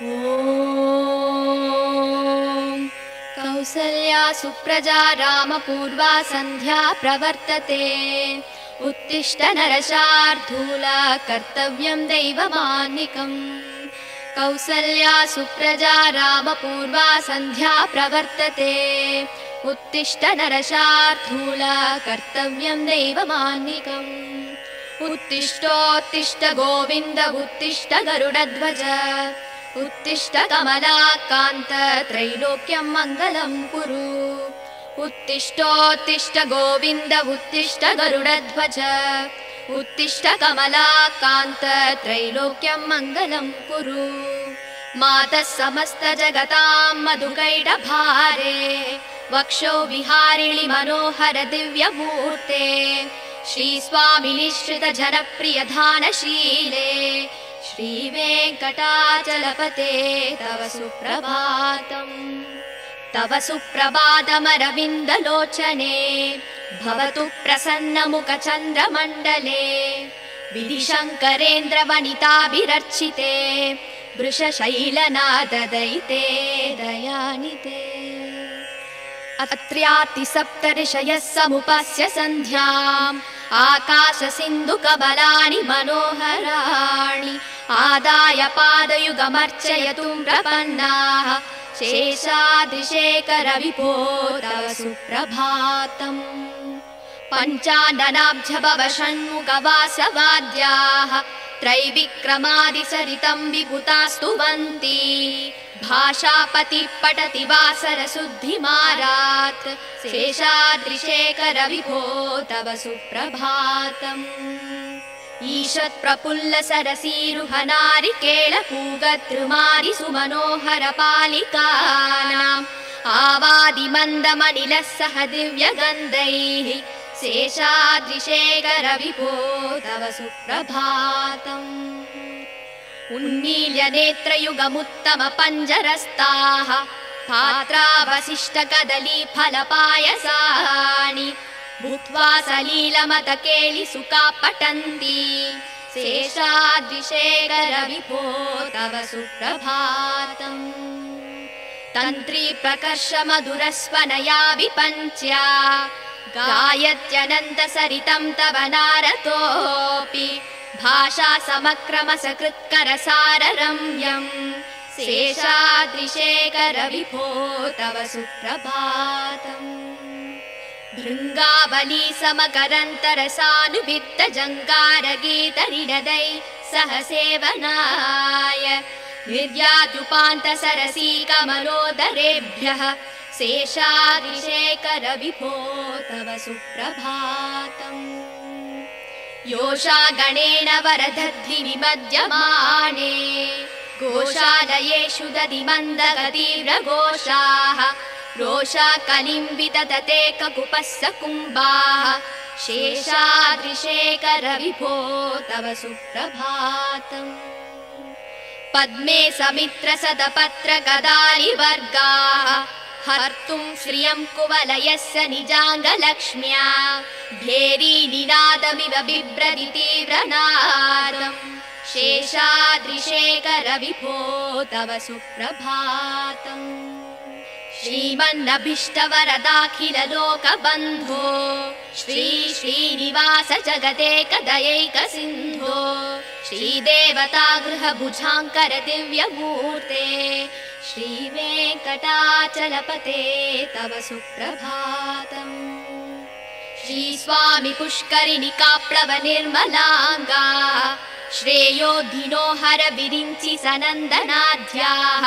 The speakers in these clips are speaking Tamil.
ॐ कौसल्या सुप्रजा रामपूर्वा सन्ध्या प्रवर्तते उत्तिष्ठ नरशार्दूल कर्तव्यं दैवमान्निकम् कौसल्या सुप्रजा रामपूर्वा सन्ध्या प्रवर्तते उत्तिष्ठ नरशार्दूल कर्तव्यं दैवमान्निकम् उत्तिष्ठोत्तिष्ठ गोविन्द उत्तिष्ठ गरुडध्वज उत्तिष्ठ कमलाकान्त त्रैलोक्यं मङ्गलं कुरु उत्तिष्ठोत्तिष्ठ गोविन्द उत्तिष्ठ गरुडध्वज उत्तिष्ठ कमलाकान्त त्रैलोक्यं मङ्गलं कुरु मातः समस्त जगतां मधुकैटभारे वक्षो विहारिणि मनोहर दिव्यमूर्ते श्रीस्वामिनिश्रित जनप्रिय धानशीले श्रीवेङ्कटाचलपते तव सुप्रभातम् तव सुप्रभातमरविन्दलोचने भवतु प्रसन्नमुखचन्द्रमण्डले विधिशङ्करेन्द्रवनिताभिरर्चिते वृषशैलनाददयिते दयानिते अत्र्यातिसप्तऋषयः समुपस्य सन्ध्याम् आकाशसिन्धुकमलानि मनोहराणि आदाय पादयुगमर्चयतुं प्रपन्नाः शेषाद्रिशेखर विभो तव सुप्रभातम् पञ्चाननाब्ज भव षण्मुखवासवाद्याः त्रैविक्रमादिसरितं विभुतास्तुवन्ति भाषापति पठति वासरशुद्धिमारात् शेषाद्रिशेखर विभो तव सुप्रभातम् ईषत् प्रफुल्ल सरसीरुहनारिकेळपूगतृमारि सुमनोहर पालिकानाम् आवादिमन्दमनिलः सह दिव्यगन्धैः शेषाद्रिशेखर विभो तव सुप्रभातम् उन्मील्य नेत्रयुगमुत्तम पञ्जरस्ताः पात्रावशिष्ट कदली फलपायसानि भूत्वा सलीलमतकेलि सुखा पठन्ति शेषाद्रिशेखर विभो तव सुप्रभातम् तन्त्री प्रकर्ष मधुरस्वनया विपञ्च्या गायत्यनन्त सरितं तव नारतोऽपि भाषा समक्रम सकृत्कर साररम्यम् शेषाद्रिशेखर विभो तव सुप्रभातम् भृङ्गावली समकरन्तरसानुवित्त जङ्गारगीतरिणदै सह सेवनाय निर्यातुपान्त सरसी कमलोदरेभ्यः शेषाद्रिशेखर विभो तव सुप्रभातम् योषा गणेन वरदध्नि विमध्यमाने गोशालयेषु दधिमन्दगतीव्रघोषाः रोषा कलिं विदधते ककुपस्य कुम्भाः शेषाद्रिशेखर विभो तव सुप्रभातम् पद्मे समित्र सदपत्र गदालिवर्गाः हर्तुं श्रियं कुवलयस्य निजाङ्गलक्ष्म्या भेरी निनादमिव बिभ्रति तीव्रनादम् शेषाद्रिशेखर विभो तव सुप्रभातम् श्रीमन्नभीष्टवरदाखिल लोकबन्धो श्री श्रीनिवास जगदेकदयैक सिन्धो श्रीदेवता गृहभुजाङ्कर दिव्यमूर्ते श्रीवेङ्कटाचलपते तव सुप्रभातम् श्रीस्वामि पुष्करिणि काप्लव निर्मलाङ्गा श्रेयोधिनो हर विरिञ्चि सनन्दनाद्याः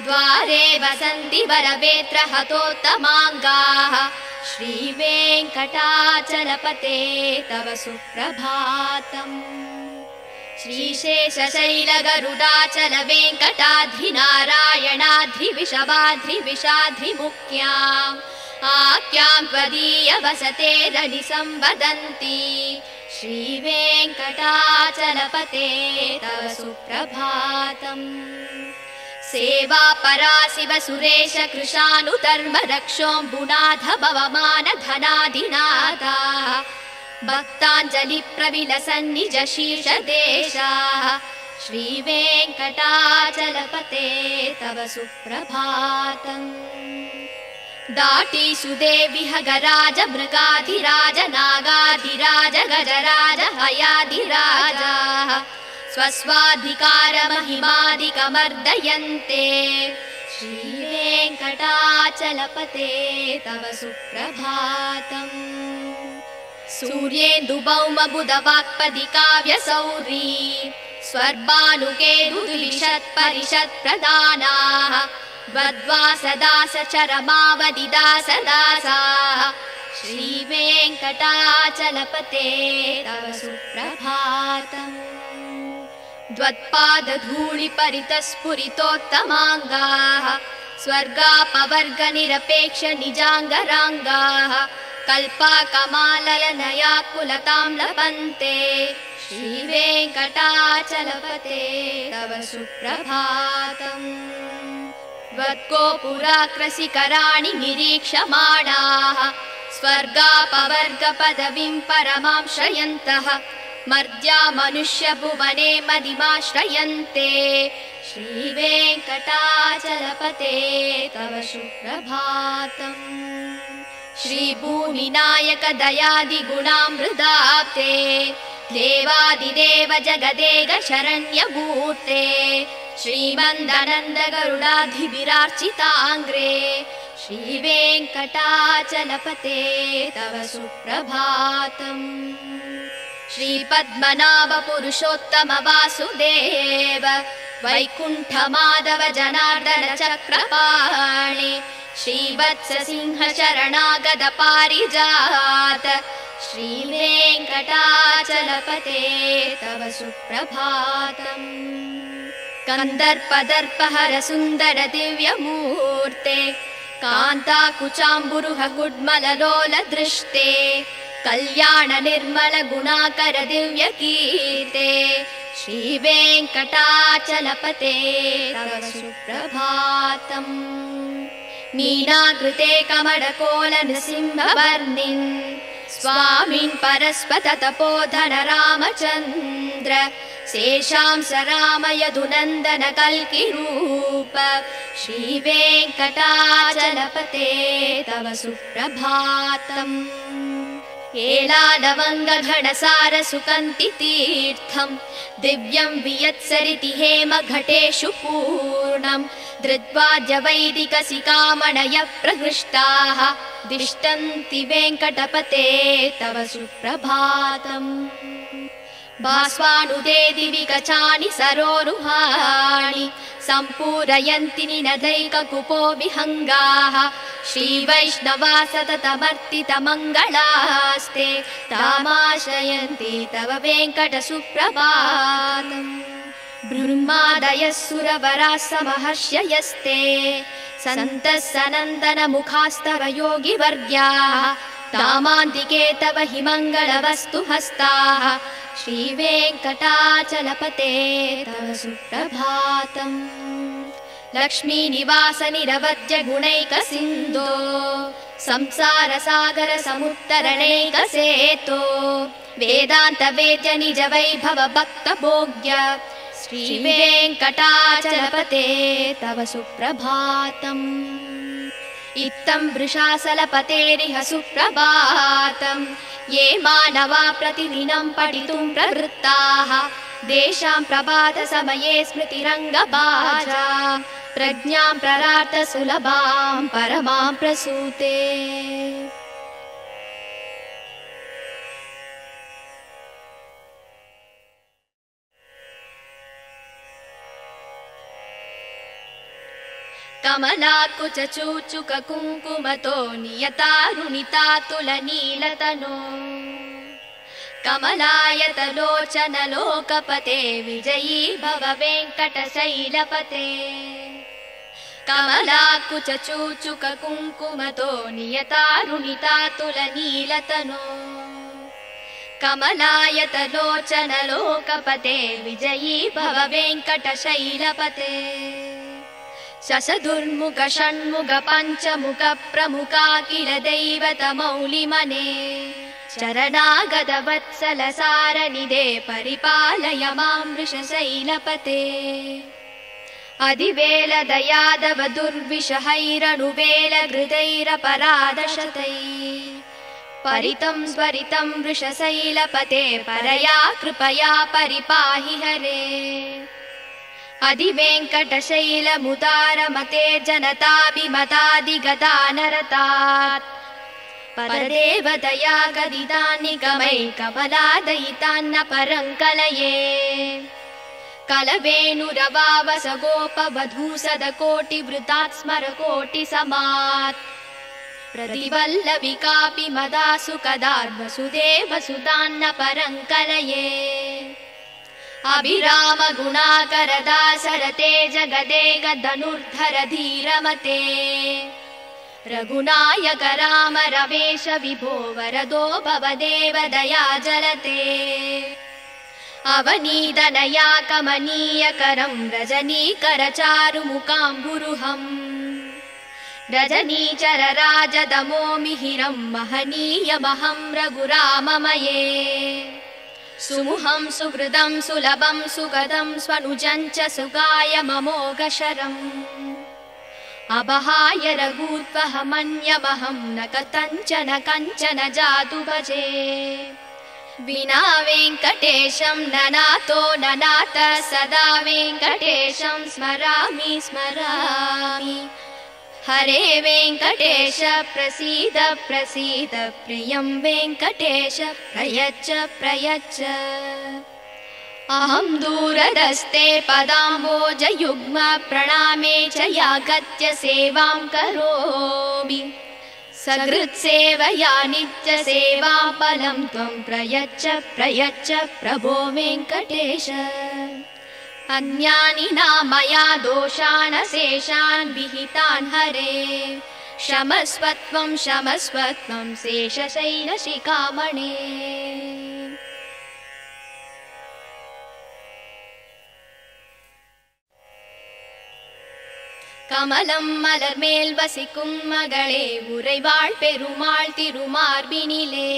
द्वारे वसन्ति वरवेत्र हतोत्तमाङ्गाः श्रीवेङ्कटाचलपते तव सुप्रभातम् श्रीशेषशैलगरुडाचल वेङ्कटाद्रिनारायणाद्रिविषवाद्रिविषाद्रिमुख्याम् आख्यां त्वदीय वसते रनि संवदन्ति श्रीवेङ्कटाचलपते तव सुप्रभातम् सेवा पराशिव सुरेश कृशानुधर्म रक्षोऽम्बुनाथ भवमान धनाधिनाथा भक्ताञ्जलि प्रविलसन् निज शीर्षदेशाः श्रीवेङ्कटाचलपते तव सुप्रभातम् दाटी सुदेविह गराज मृगाधिराज नागाधिराज गजराज हयाधिराजा स्वस्वाधिकारमहिमादिकमर्दयन्ते श्रीवेङ्कटाचलपते तव सुप्रभातम् सूर्येन्दुभौमबुधवाक्पदी काव्यसौरी स्वर्भानुकेतुलिषत्परिषत्प्रदानाः वद्वासदासचरमावदिदासदासाः श्रीवेङ्कटाचलपते तव सुप्रभातम् द्वत्पादधूलिपरितस्फुरितोत्तमाङ्गाः स्वर्गापवर्गनिरपेक्ष निजाङ्गराङ्गाः कल्पाकमालयनया कुलतां लपन्ते श्रीवेङ्कटाचलपते तव सुप्रभातम् त्वत्कोपुराकृशिखराणि निरीक्षमाणाः स्वर्गापवर्गपदवीं परमां श्रयन्तः मर्त्या मनुष्यभुवने मदिमाश्रयन्ते श्रीवेङ्कटाचलपते तव सुप्रभातम् श्रीभूमिनायक दयादिगुणामृताप्ते देवादिदेव जगदेक शरण्यमूर्ते श्रीमन्दनन्द गरुडाधिभिरार्चिताङ्ग्रे श्रीवेङ्कटाचलपते तव सुप्रभातम् श्रीपद्मनाभ पुरुषोत्तम वासुदेव वैकुण्ठ माधव जनार्दन चक्रपाणि श्रीवत्स सिंह शरणागत पारिजात श्रीवेङ्कटाचलपते तव सुप्रभातम् कन्दर्पदर्पहर सुन्दर दिव्यमूर्ते कान्ताकुचाम्बुरुह गुड्मललोल दृष्टे कल्याण निर्मल गुणाकर दिव्यकीर्ते श्रीवेङ्कटाचलपते तव सुप्रभातम् मीनाकृते कमलकोल नृसिंहवर्णिन् स्वामिन् परस्पत तपोधन रामचन्द्र शेषांस राम यदुनन्दन कल्किरूप श्रीवेङ्कटाचलपते तव सुप्रभातम् एलानवङ्गघनसार सुकन्ति तीर्थम् दिव्यं वियत्सरिति हेम घटेषु पूर्णम् धृत्वाद्य वैदिकसिकामणय प्रहृष्टाः दिष्टन्ति वेङ्कटपते तव सुप्रभातम् भास्वानुदे दिवि कचानि सरोरुहाणि सम्पूरयन्ति निनदैककुपो विहङ्गाः श्रीवैष्णवा सततमर्तितमङ्गलास्ते तामाश्रयन्ति तव वेङ्कट सुप्रभातम् ब्रह्मादयः सुरवराः समहर्षयस्ते सन्तः सनन्दन मुखास्तव योगिवर्ग्याः तामान्तिके तव हि मङ्गलवस्तु हस्ताः श्रीवेङ्कटाचलपते तव सुप्रभातम् लक्ष्मीनिवास निरवद्य गुणैक सिन्धो संसार सागर समुत्तरणैकसेतो वेदान्त वेद्य निज वैभव भक्त भोग्य श्रीवेङ्कटाचलपते तव सुप्रभातम् इत्थं वृषाचलपतेरिह सुप्रभातम् ये मानवा प्रतिदिनं पठितुं प्रवृत्ताः तेषां प्रभातसमये स्मृतिरङ्गभाजा प्रज्ञां प्ररार्थ सुलभां परमां प्रसूते कमलाकुचूचुक कुङ्कुमतो नियतारुणितातुलनीलतनो कमलायतलोचन लोकपते विजयी भव वेङ्कटशैलपते कमलाकुचूचुक कुङ्कुमतो नियतारुणितातुलनीलतनो कमलायतलोचन लोकपते विजयी भव वेङ्कटशैलपते शशदुर्मुख षण्मुख पञ्चमुख प्रमुखा किल दैवतमौलिमने चरणागतवत्सलसारनिधे परिपालय मां वृषशैलपते अधिवेलदयादव दुर्विषहैरनुवेलहृदैरपराधशतैः परितं स्वरितं वृषशैलपते परया कृपया परिपाहि हरे अधिवेङ्कटशैलमुदारमते जनताभिमतादिगदानरतात् परदेवदया गदितान्निगमैकमलादयितान्न परङ्कलये कलवेणुरवावस गोपवधूसदकोटिवृतात् स्मरकोटिसमात् प्रतिवल्लविकापि मदासु कदार्वसुदेवसुदान्न परङ्कलये अभिराम गुणाकरदासरते जगदेकधनुर्धर धीरमते रघुनायक राम रमेश विभो वरदो भवदेव दया जलते अवनीदनया कमनीयकरं रजनीकर चारुमुकाम्बुरुहम् रजनीचर राजदमो मिहिरं महनीयमहं रघुराममये सुमुहं सुहृदं सुलभं सुगदं स्वनुजं च सुगायममोघशरम् अबहाय रघूत्वहमन्यमहं न कथञ्चन कञ्चन जातु भजे विना वेङ्कटेशं ननातो ननाथ सदा वेङ्कटेशं स्मरामि स्मरामि हरे वेङ्कटेश प्रसीद प्रसीद प्रियं वेङ्कटेश प्रयच्छ प्रयच्छ अहं दूरदस्ते पदाम्बोजयुग्म प्रणामे च यागत्य सेवां करोमि सकृत्सेवया नित्यसेवाफलं त्वं प्रयच्छ प्रयच्छ प्रभो वेङ्कटेश अन्यानि नामया दोषान् शेषान् विहितान् हरे क्षमस्वत्वं क्षमस्वत्वं शेषशैलशिखामणे கமலம் மலர் மேல் வசிக்கும் மகளே உறைவாள் பெருமாள் திருமார்பினிலே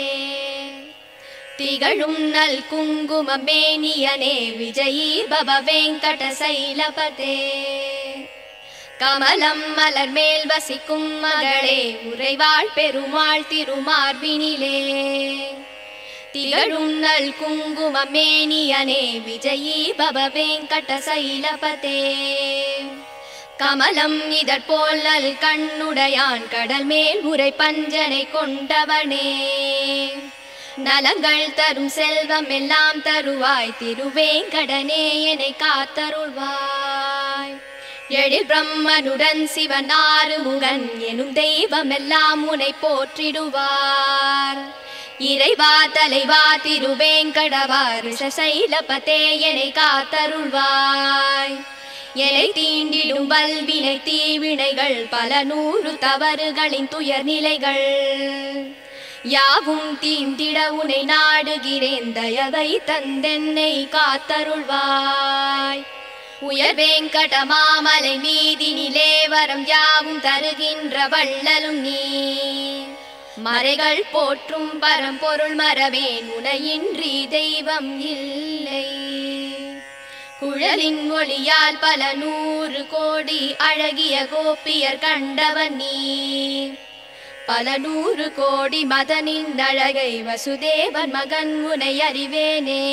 திகழும் நல் குங்கும மேனியனே விஜயீ பவ வெங்கட சைலபதே கமலம் மலர் மேல் வசிக்கும் மகளே உறைவாள் பெருமாள் திருமார்பினிலே திகழும் நல் குங்கும மேனியனே விஜயீ பவ வெங்கட சைலபதே கமலம் இதற்போல் நல் கண்ணுடையான் கடல் மேல் உரை பஞ்சனை கொண்டவனே நலங்கள் தரும் செல்வம் எல்லாம் தருவாய் திருவேங்கடனே என்னை காத்தருள்வாய் எழில் பிரம்மனுடன் சிவன் ஆறுமுகன் எனும் தெய்வம் எல்லாம் உன்னை போற்றிடுவார் இறைவா தலைவா திருவேங்கடவா ரிஷசைலபதே என்னை காத்தருள்வாய் எனை தீண்டிடும் வல்வினை தீவினைகள் பல நூறு தவறுகளின் துயர் நிலைகள் யாவும் தீண்டிட உனை நாடுகிறேன் தயவை தந்தென்னை காத்தருள்வாய் உயர் வேங்கட மாமலை மீதினிலே வரம் யாவும் தருகின்ற வள்ளலும் நீ மறைகள் போற்றும் பரம்பொருள் மறவேன் உனையின்றி தெய்வம் இல்லை குழலின் ஒளியால் பல நூறு கோடி அழகிய கோபியர் கண்டவன் நீ பல நூறு கோடி மதனின் அழகை வசுதேவன் மகன் உனை அறிவேனே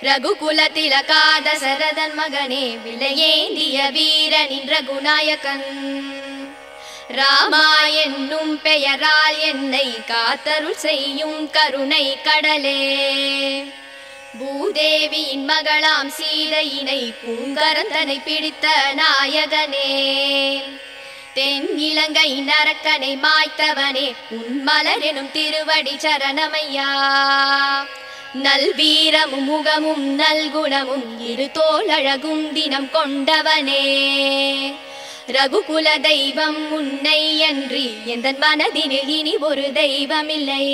ரகுகுல திலகாத சரதன் மகனே விலையேந்திய வீரனின் ரகுநாயகன் ராமா என்னும் பெயரால் என்னை காத்தருள் செய்யும் கருணை கடலே பூதேவியின் மகளாம் சீதையினை பூங்கரந்தனை பிடித்த நாயகனே தென் இலங்கை நரக்கனை மாய்த்தவனே உன் மலர் எனும் திருவடி சரணமையா நல்வீரமும் முகமும் நல்குணமும் இரு தோளழகும் தினம் கொண்டவனே ரகுகுல தெய்வம் உன்னை அன்றி எந்தன் மனதினில் இனி ஒரு தெய்வமில்லை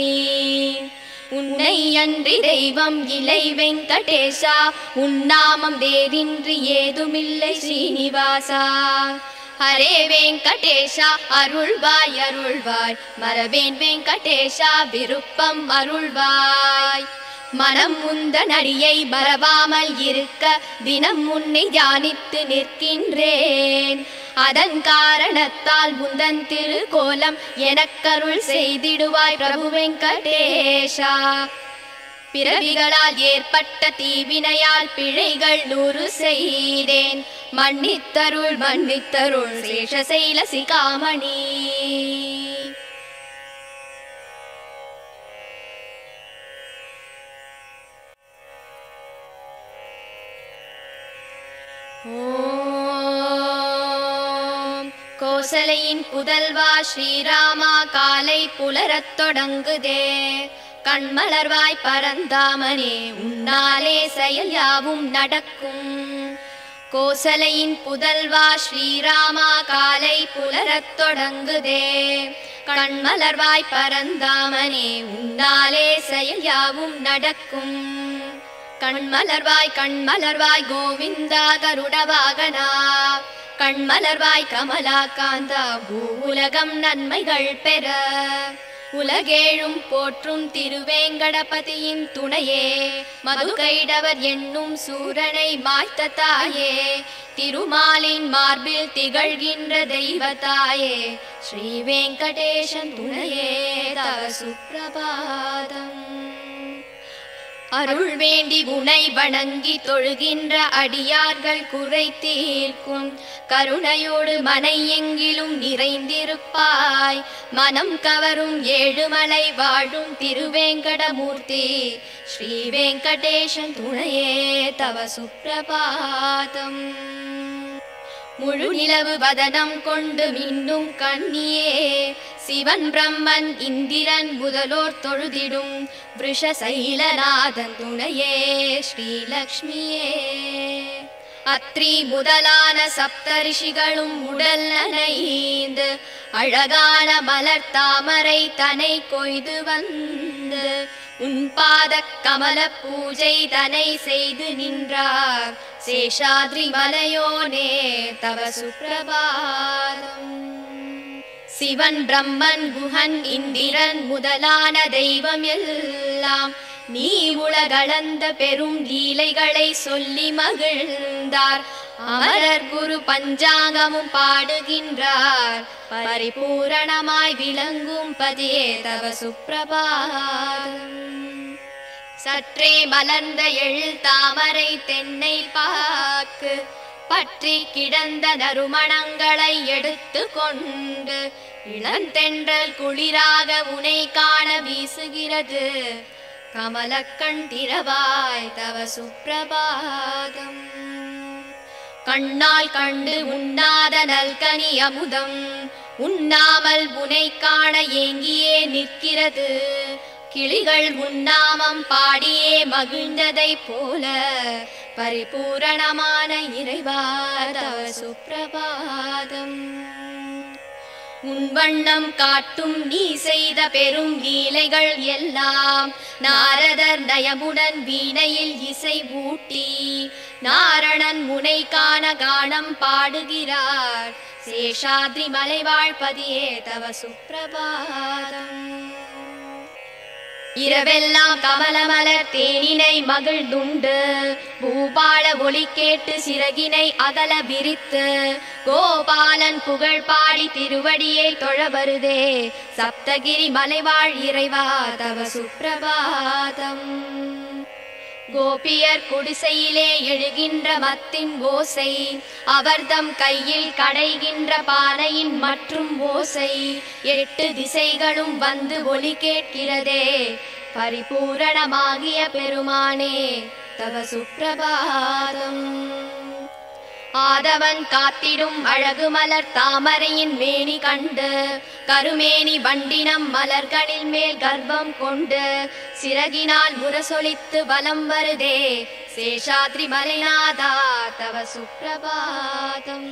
உன்னை அன்றி தெய்வம் இலை வெங்கடேஷா உன் நாமம் வேறின்றி ஏதுமில்லை ஸ்ரீனிவாசா ஹரே வெங்கடேஷா அருள்வாய் அருள்வாய், மறவேன் வெங்கடேஷா விருப்பம் அருள்வாய். மனம் முந்தன் அடியை மறவாமல் இருக்க தினம் உன்னை தியானித்து நிற்கின்றேன். அதன் காரணத்தால் முந்தன் திருக்கோலம் எனக்கருள் செய்திடுவாய் பிரபு வெங்கடேஷா. பிறவிகளால் ஏற்பட்ட தீவினையால் பிழைகள் 100 செய்தேன். மன்னித்தருள் மன்னித்தருள் சேஷசைல சிகாமணி. ஓம் கோசலையின் புதல்வா ஸ்ரீராமா, காலை புலரத் தொடங்குதே. கண்மலர்வாய் பரந்தாமனே, உன்னாலே செயல் யாவும் நடக்கும். கோசலையின் புதல்வா ஸ்ரீராமா, காலை புலரத் தொடங்குதே. கண்மலர்வாய் பரந்தாமனே, உன்னாலே செயல் யாவும் நடக்கும். கண்மலர்வாய் கண்மலர்வாய் கோவிந்தா கருடவாகனா, கண்மலர்வாய் கமலா காந்தா, பூவுலகம் நன்மைகள் பெற. உலகேழும் போற்றும் திருவேங்கடபதியின் துணையே, மதுகைடவர் என்னும் சூரனை மாய்த்த தாயே, திருமாலின் மார்பில் திகழ்கின்ற தெய்வத்தாயே, ஸ்ரீ வெங்கடேசன் துணையே தவ சுப்பிரபாதம். அருள் வேண்டி உனை வணங்கி தொழுகின்ற அடியார்கள் குறை தீர்க்கும். கருணையோடு மனை எங்கிலும் நிறைந்திருப்பாய். மனம் கவரும் ஏழுமலை வாழும் திருவேங்கடமூர்த்தி, ஸ்ரீ வெங்கடேசன் துணையே தவ சுப்பிரபாதம். முழு நிலவு வதனம் கொண்டு மின்னும் கண்ணியே, சிவன் பிரம்மன் இந்திரன் முதலோர் தொழுதிடும் விருஷசைலநாதன் துணையே ஸ்ரீலக்ஷ்மியே. அத்ரி முதலான சப்தரிஷிகளும் உடல் நனைந்து அழகான மலர் தாமரை தனை கொய்து வந்து உன் பாத கமல பூஜை தனை செய்து நின்றார். சேஷாத்ரி மலையோனே தவ சுப்பிரபாதம். சிவன் பிரம்மன் குஹன் இந்திரன் முதலான தெய்வம் எல்லாம் நீ உலகளந்த பெரும் லீலைகளை சொல்லி மகிழ்ந்தார். அமரர் குரு பஞ்சாங்கமும் பாடுகின்றார். பரிபூரணமாய் விளங்கும் பதியே தவ சுப்பிரபாதம். சற்றே மலர்ந்த எழில் தாமரை தென்னை பாக்கு பற்றி கிடந்த நறுமணங்களை எடுத்து கொண்டு இளந்தென்றல் குளிராக உனை காண வீசுகிறது. கமலக்கண் திறவாய் தவ சுப்பிரபாதம். கண்ணால் கண்டு உண்ணாத நல்கனி அமுதம் உண்ணாமல் உனை காண ஏங்கியே நிற்கிறது. கிளிகள் உன்னாமம் பாடியே மகிழ்ந்ததை போல பரிபூரணமான இறைவா தவ சுப்பிரபாதம். உன் வண்ணம் காட்டும் நீ செய்த பெரும் லீலைகள் எல்லாம் நாரதர் நயமுடன் வீணையில் இசை ஊட்டி நாரணன் முனை காண கானம் பாடுகிறார். சேஷாத்ரி மலைவாழ்பதியே தவ சுப்பிரபாதம். இரவெல்லாம் கமலமலர் தேனினை மகிழ்ந்துண்டு பூபால ஒளி கேட்டு சிறகினை அகல விரித்து கோபாலன் புகழ் பாடி திருவடியை தொழ வருதே. சப்தகிரி மலைவாழ் இறைவா தவ சுப்பிரபாதம். கோபியர் குடிசையிலே எழுகின்ற மத்தின் ஓசை அவர்தம் கையில் கடைகின்ற பானையின் மற்றும் ஓசை 8 திசைகளும் வந்து ஒலி கேட்கிறதே. பரிபூரணமாகிய பெருமானே தவ சுப்பிரபாதம். ஆதவன் காத்திடும் அழகு மலர் தாமரையின் மேனி கண்டு கருமேனி வண்டினம் மலர்களில் மேல் கர்ப்பம் கொண்டு சிறகினால் முரசொலித்து வலம் வருதே. சேஷாத்ரி மலைநாதா தவ சுப்பிரபாதம்.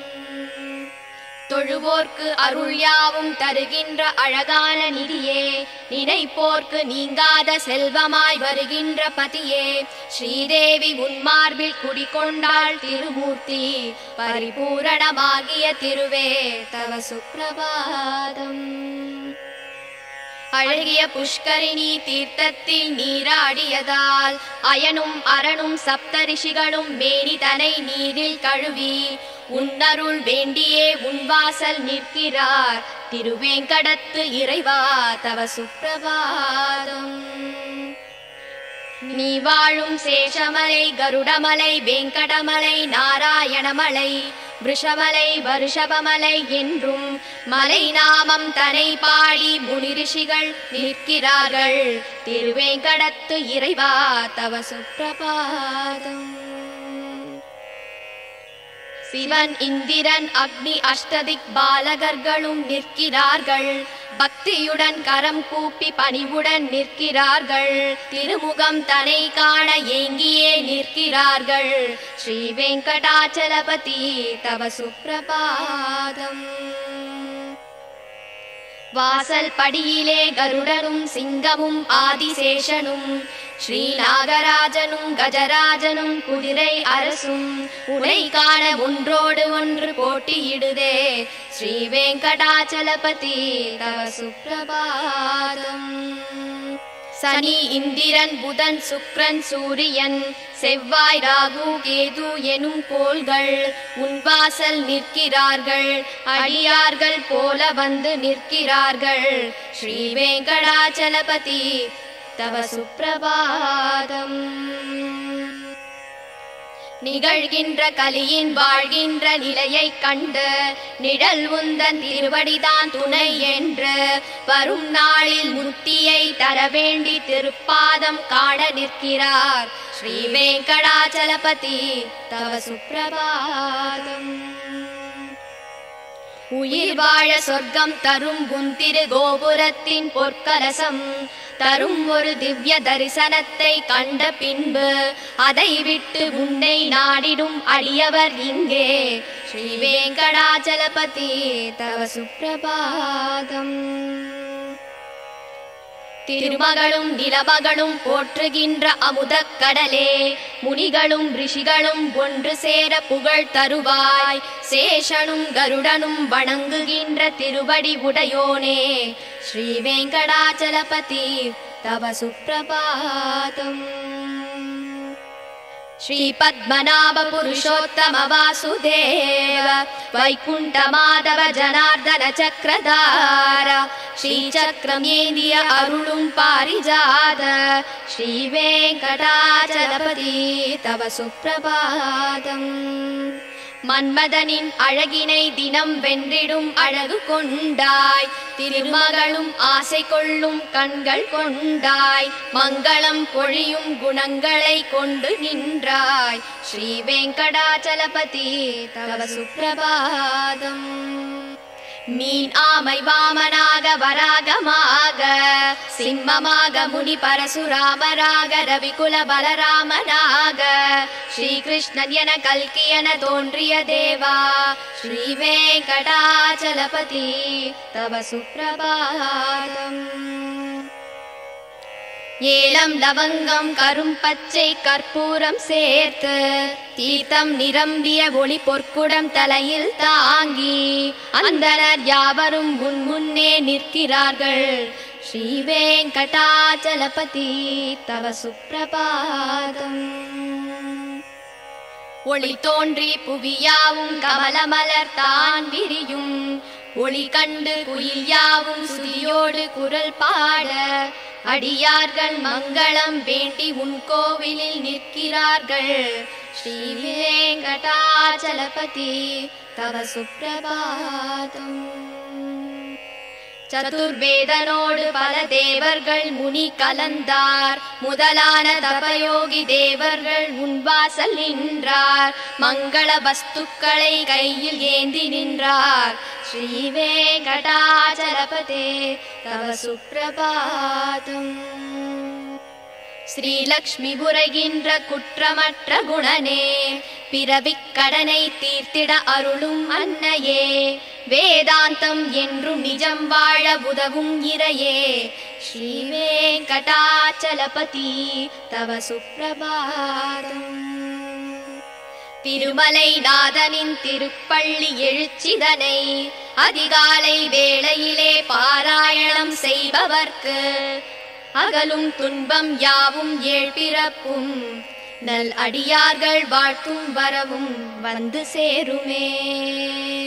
தொழுவோர்க்கு அருள் யாவும் தருகின்ற அழகான நிதியே, நினைப்போர்க்கு நீங்காத செல்வமாய் வருகின்ற பதியே, ஸ்ரீதேவி உன்மார்பில் குடிகொண்டாள் திருமூர்த்தி, பரிபூரணமாகிய திருவே தவ சுப்ரபாதம். அழகிய புஷ்கரிணி தீர்த்தத்தில் நீராடியதால் அயனும் அரணும் சப்தரிஷிகளும் மேனிதனை நீரில் கழுவி உன்னருள் வேண்டியே உன்வாசல் நிற்கிறார் திருவேங்கடத்து இறைவா தவ சுப்ரபாதம். நீ வாழும் சேஷமலை, கருடமலை, வேங்கடமலை, நாராயணமலை, விருஷமலை, வருஷபமலை என்றும் மலை நாமம் தனை பாடி முனிரிஷிகள் நிற்கிறார்கள் திருவேங்கடத்து இறைவா தவ சுப்ரபாதம். சிவன், இந்திரன், அக்னி, அஷ்டதிக் பாலகர்களும் நிற்கிறார்கள், பக்தியுடன் கரம் கூப்பி பணிவுடன் நிற்கிறார்கள், திருமுகம் தனை காண ஏங்கியே நிற்கிறார்கள் ஸ்ரீ வெங்கடாச்சலபதி தவ சுப்ரபாதம். வாசல் படியிலே கருடனும் சிங்கமும் ஆதிசேஷனும் ஸ்ரீ நாகராஜனும் கஜராஜனும் குதிரை அரசும் உனை காண ஒன்றோடு ஒன்று போட்டியிடுதே ஸ்ரீ வெங்கடாச்சலபதி தவ சுப்ரபாதம். சனி, இந்திரன், புதன், சுக்கிரன், சூரியன், செவ்வாய், ராகு, கேது எனும் கோள்கள் உன்வாசல் நிற்கிறார்கள், அடியார்கள் போல வந்து நிற்கிறார்கள் ஸ்ரீ வெங்கடாச்சலபதி தவ சுப்ரபாதம். நிகழ்கின்ற கலியின் வாழ்கின்ற நிலையை கண்டு நிழல் உந்தன் திருவடிதான் துணை என்று வரும் நாளில் முத்தியை தர வேண்டி திருப்பாதம் காண நிற்கிறார் ஸ்ரீ வெங்கடாச்சலபதி தவ சுப்ரபாதம். உயிர் வாழ சொர்க்கம் தரும் உன் திரு கோபுரத்தின் பொற்கலசம் தரும் ஒரு திவ்ய தரிசனத்தை கண்ட பின்பு அதை விட்டு உன்னை நாடிடும் அடியவர் இங்கே ஸ்ரீ வெங்கடாச்சலபதி தவ சுப்ரபாதம். திருமகளும் நிலமகளும் போற்றுகின்ற அமுதக் கடலே, முனிகளும் ரிஷிகளும் ஒன்று சேர புகழ் தருவாய், சேஷனும் கருடனும் வணங்குகின்ற திருவடி உடையோனே ஸ்ரீ வெங்கடாச்சலபதி தவ சுப்ரபாதம். ஸ்ரீ பத்மநாப புருஷோத்தம வாசுதேவ வைகுண்ட மாதவ ஜனார்தன சக்கரதார ஸ்ரீ சக்கரம் ஏந்திய அருளும் பாரிஜாத ஸ்ரீ வெங்கடாச்சலபதி தவ சுப்ரபாதம். மன்மதனின் அழகினை தினம் வென்றிடும் அழகு கொண்டாய், திருமகளும் ஆசை கொள்ளும் கண்கள் கொண்டாய், மங்களம் பொழியும் குணங்களை கொண்டு நின்றாய் ஸ்ரீ வெங்கடாச்சலபதி தவ சுப்ரபாதம். மீன், ஆமை, வாமனாக, வராகமாக, சிம்மமாக, முனி பரசுராமராக, ரவிகுல பலராமனாக, ஸ்ரீகிருஷ்ணன் என கல்கி என தோன்றிய தேவா ஸ்ரீ வெங்கடாச்சலபதி தவ சுப்ரபாதம். ஏலம், லவங்கம், கரும்பச்சை, கற்பூரம் சேர்த்து தீர்த்தம் நிரம்பிய ஒளி பொற்குடம் தலையில் தாங்கி அந்தனர் யாவரும் முன்னே நிற்கிறார்கள் ஸ்ரீ வெங்கடாச்சலபதி தவ சுப்ரபாதம். ஒளி தோன்றி புவியாவும் கமலமலர் தான் விரியும், ஒளி கண்டு குயில் யாவும் சுதியோடு குரல் பாட அடியார்கள் மங்களம் வேண்டி உன் கோவிலில் நிற்கிறார்கள் ஸ்ரீ வெங்கடாச்சலபதி தவ சுப்ரபாதம். சதுர்வேதனோடு பல தேவர்கள் முனி கலந்தார், முதலான தபயோகி தேவர்கள் உன்வாசல் நின்றார், மங்கள வஸ்துக்களை கையில் ஏந்தி நின்றார் ஸ்ரீ வெங்கடாச்சலபதி தவ சுப்ரபாதம். ஸ்ரீலக்ஷ்மி புரைகின்ற குற்றமற்ற குணனே, பிறவிக் கடனை தீர்த்திட அருளும் அன்னையே, வேதாந்தம் என்றும் நிஜம் வாழ உதவும் இறையே, ஸ்ரீ வெங்கடாச்சலபதி தவ சுப்ரபாதம். திருமலை நாதனின் திருப்பள்ளி எழுச்சிதனை அதிகாலை வேளையிலே பாராயணம் செய்பவர்க்கு அகலும் துன்பம் யாவும் ஏழ்பிறப்பும் நல் அடியார்கள் வாழ்த்தும் வரவும் வந்து சேருமே.